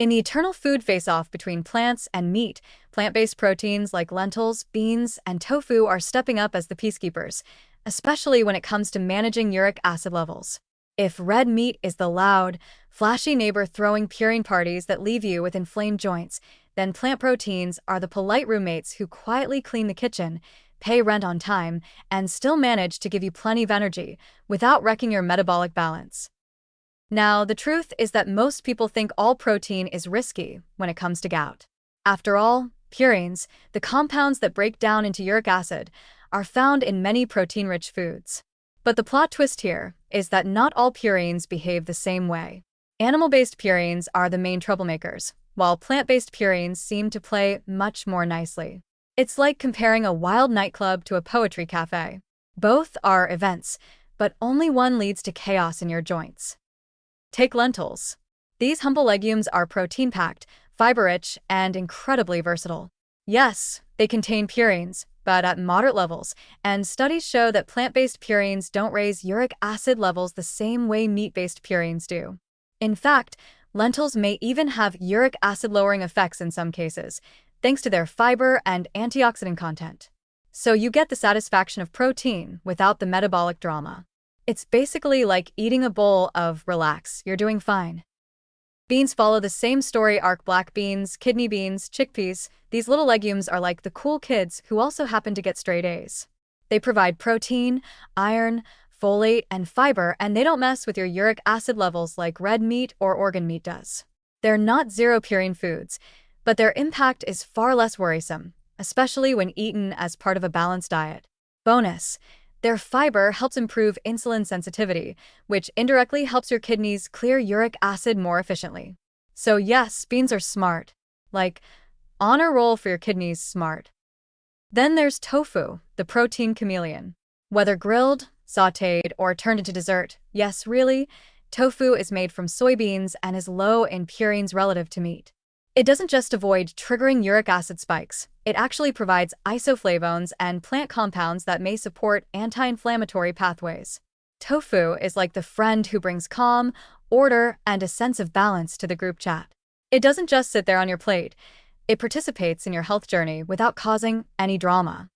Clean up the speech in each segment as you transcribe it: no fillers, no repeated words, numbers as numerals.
In the eternal food face-off between plants and meat, plant-based proteins like lentils, beans, and tofu are stepping up as the peacekeepers, especially when it comes to managing uric acid levels. If red meat is the loud, flashy neighbor throwing purine parties that leave you with inflamed joints, then plant proteins are the polite roommates who quietly clean the kitchen, pay rent on time, and still manage to give you plenty of energy without wrecking your metabolic balance. Now, the truth is that most people think all protein is risky when it comes to gout. After all, purines, the compounds that break down into uric acid, are found in many protein-rich foods. But the plot twist here is that not all purines behave the same way. Animal-based purines are the main troublemakers, while plant-based purines seem to play much more nicely. It's like comparing a wild nightclub to a poetry cafe. Both are events, but only one leads to chaos in your joints. Take lentils. These humble legumes are protein-packed, fiber-rich, and incredibly versatile. Yes, they contain purines, but at moderate levels, and studies show that plant-based purines don't raise uric acid levels the same way meat-based purines do. In fact, lentils may even have uric acid-lowering effects in some cases, thanks to their fiber and antioxidant content. So you get the satisfaction of protein without the metabolic drama. It's basically like eating a bowl of relax, you're doing fine. Beans follow the same story arc. Black beans, kidney beans, chickpeas, these little legumes are like the cool kids who also happen to get straight A's. They provide protein, iron, folate, and fiber, and they don't mess with your uric acid levels like red meat or organ meat does. They're not zero purine foods, but their impact is far less worrisome, especially when eaten as part of a balanced diet. Bonus: their fiber helps improve insulin sensitivity, which indirectly helps your kidneys clear uric acid more efficiently. So yes, beans are smart. Like, honor roll for your kidneys smart. Then there's tofu, the protein chameleon. Whether grilled, sautéed, or turned into dessert, yes, really, tofu is made from soybeans and is low in purines relative to meat. It doesn't just avoid triggering uric acid spikes, it actually provides isoflavones and plant compounds that may support anti-inflammatory pathways. Tofu is like the friend who brings calm, order, and a sense of balance to the group chat. It doesn't just sit there on your plate, it participates in your health journey without causing any drama.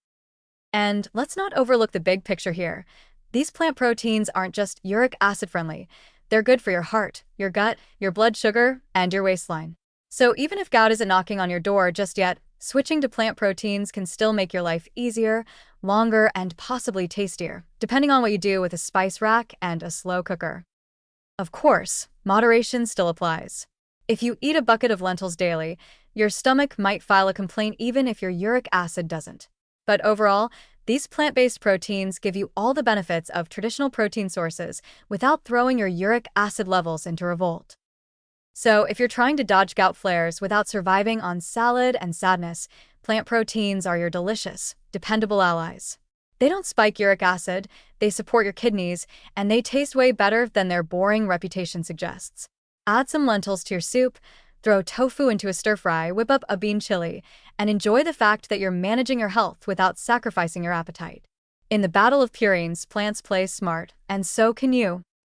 And let's not overlook the big picture here. These plant proteins aren't just uric acid friendly, they're good for your heart, your gut, your blood sugar, and your waistline. So even if gout isn't knocking on your door just yet, switching to plant proteins can still make your life easier, longer, and possibly tastier, depending on what you do with a spice rack and a slow cooker. Of course, moderation still applies. If you eat a bucket of lentils daily, your stomach might file a complaint even if your uric acid doesn't. But overall, these plant-based proteins give you all the benefits of traditional protein sources without throwing your uric acid levels into revolt. So if you're trying to dodge gout flares without surviving on salad and sadness, plant proteins are your delicious, dependable allies. They don't spike uric acid, they support your kidneys, and they taste way better than their boring reputation suggests. Add some lentils to your soup, throw tofu into a stir-fry, whip up a bean chili, and enjoy the fact that you're managing your health without sacrificing your appetite. In the battle of purines, plants play smart, and so can you.